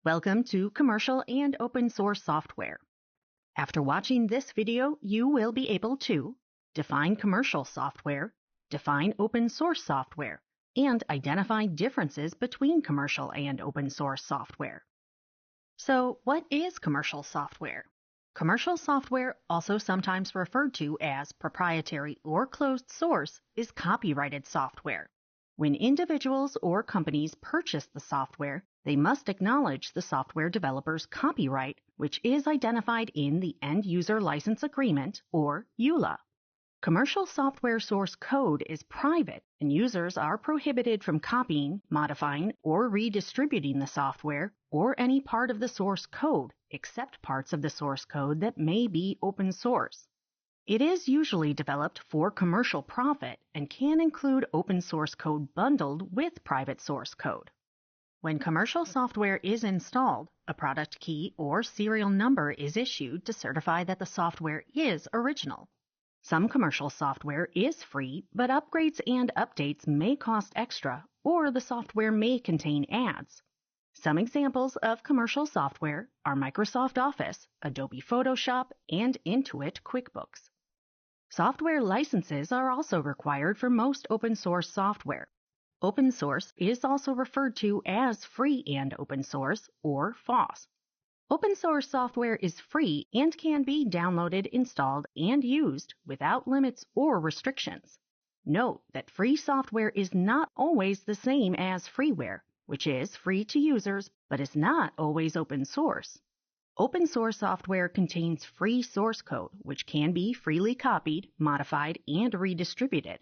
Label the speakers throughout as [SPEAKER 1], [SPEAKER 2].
[SPEAKER 1] Welcome to Commercial and Open Source Software. After watching this video, you will be able to define commercial software, define open source software, and identify differences between commercial and open source software. So, what is commercial software? Commercial software, also sometimes referred to as proprietary or closed source, is copyrighted software. When individuals or companies purchase the software, they must acknowledge the software developer's copyright, which is identified in the End User License Agreement, or EULA. Commercial software source code is private, and users are prohibited from copying, modifying, or redistributing the software or any part of the source code, except parts of the source code that may be open source. It is usually developed for commercial profit and can include open source code bundled with private source code. When commercial software is installed, a product key or serial number is issued to certify that the software is original. Some commercial software is free, but upgrades and updates may cost extra, or the software may contain ads. Some examples of commercial software are Microsoft Office, Adobe Photoshop, and Intuit QuickBooks. Software licenses are also required for most open source software. Open source is also referred to as free and open source, or FOSS. Open source software is free and can be downloaded, installed, and used without limits or restrictions. Note that free software is not always the same as freeware, which is free to users but is not always open source. Open source software contains free source code, which can be freely copied, modified, and redistributed.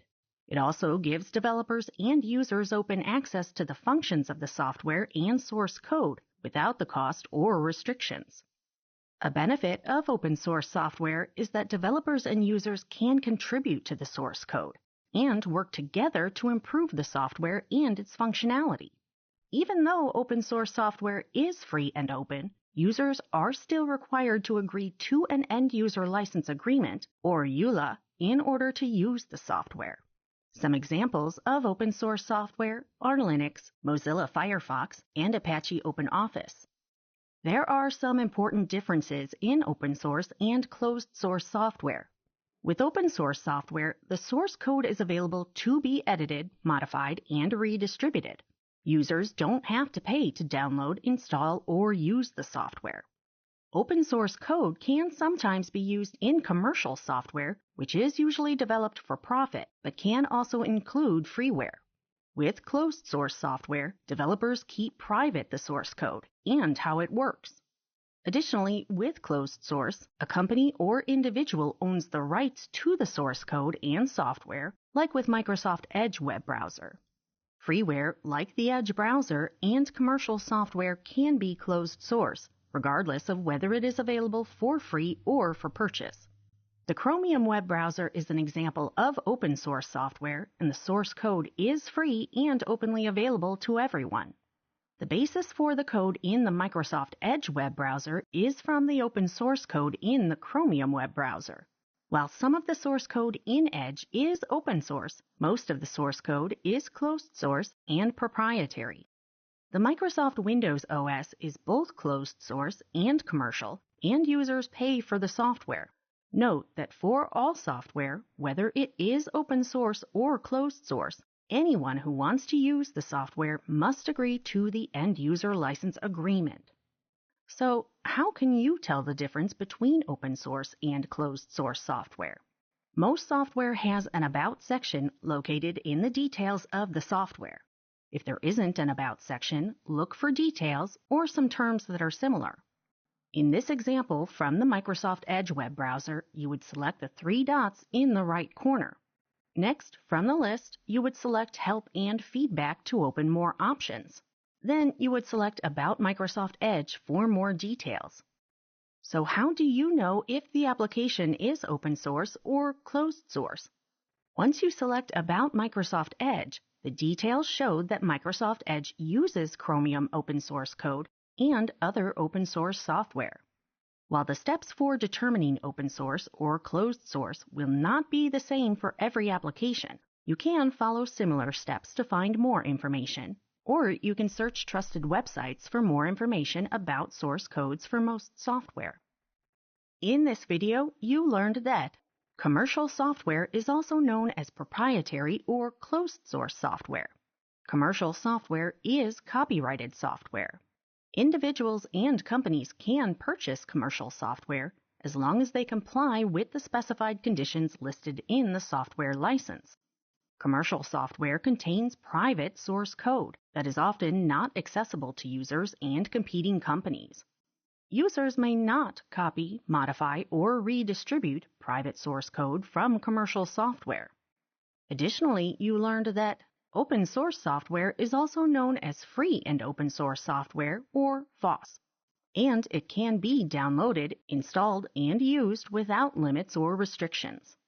[SPEAKER 1] It also gives developers and users open access to the functions of the software and source code without the cost or restrictions. A benefit of open source software is that developers and users can contribute to the source code and work together to improve the software and its functionality. Even though open source software is free and open, users are still required to agree to an End User License Agreement, or EULA, in order to use the software. Some examples of open source software are Linux, Mozilla Firefox, and Apache OpenOffice. There are some important differences in open source and closed source software. With open source software, the source code is available to be edited, modified, and redistributed. Users don't have to pay to download, install, or use the software. Open source code can sometimes be used in commercial software, which is usually developed for profit, but can also include freeware. With closed source software, developers keep private the source code and how it works. Additionally, with closed source, a company or individual owns the rights to the source code and software, like with Microsoft Edge web browser. Freeware, like the Edge browser, and commercial software can be closed source, regardless of whether it is available for free or for purchase. The Chromium web browser is an example of open source software, and the source code is free and openly available to everyone. The basis for the code in the Microsoft Edge web browser is from the open source code in the Chromium web browser. While some of the source code in Edge is open source, most of the source code is closed source and proprietary. The Microsoft Windows OS is both closed source and commercial, and users pay for the software. Note that for all software, whether it is open source or closed source, anyone who wants to use the software must agree to the End User License Agreement. So, how can you tell the difference between open source and closed source software? Most software has an About section located in the details of the software. If there isn't an About section, look for details or some terms that are similar. In this example from the Microsoft Edge web browser, you would select the three dots in the right corner. Next, from the list, you would select Help and Feedback to open more options. Then you would select About Microsoft Edge for more details. So how do you know if the application is open source or closed source? Once you select About Microsoft Edge, the details show that Microsoft Edge uses Chromium open source code and other open source software. While the steps for determining open source or closed source will not be the same for every application, you can follow similar steps to find more information, or you can search trusted websites for more information about source codes for most software. In this video, you learned that commercial software is also known as proprietary or closed-source software. Commercial software is copyrighted software. Individuals and companies can purchase commercial software as long as they comply with the specified conditions listed in the software license. Commercial software contains private source code that is often not accessible to users and competing companies. Users may not copy, modify, or redistribute private source code from commercial software. Additionally, you learned that open source software is also known as free and open source software, or FOSS, and it can be downloaded, installed, and used without limits or restrictions.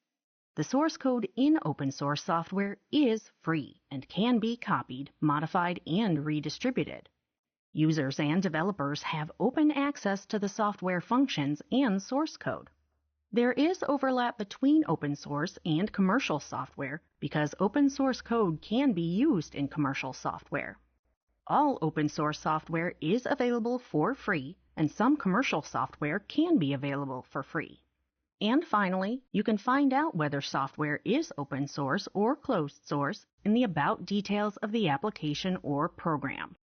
[SPEAKER 1] The source code in open source software is free and can be copied, modified, and redistributed. Users and developers have open access to the software functions and source code. There is overlap between open source and commercial software because open source code can be used in commercial software. All open source software is available for free, and some commercial software can be available for free. And finally, you can find out whether software is open source or closed source in the About details of the application or program.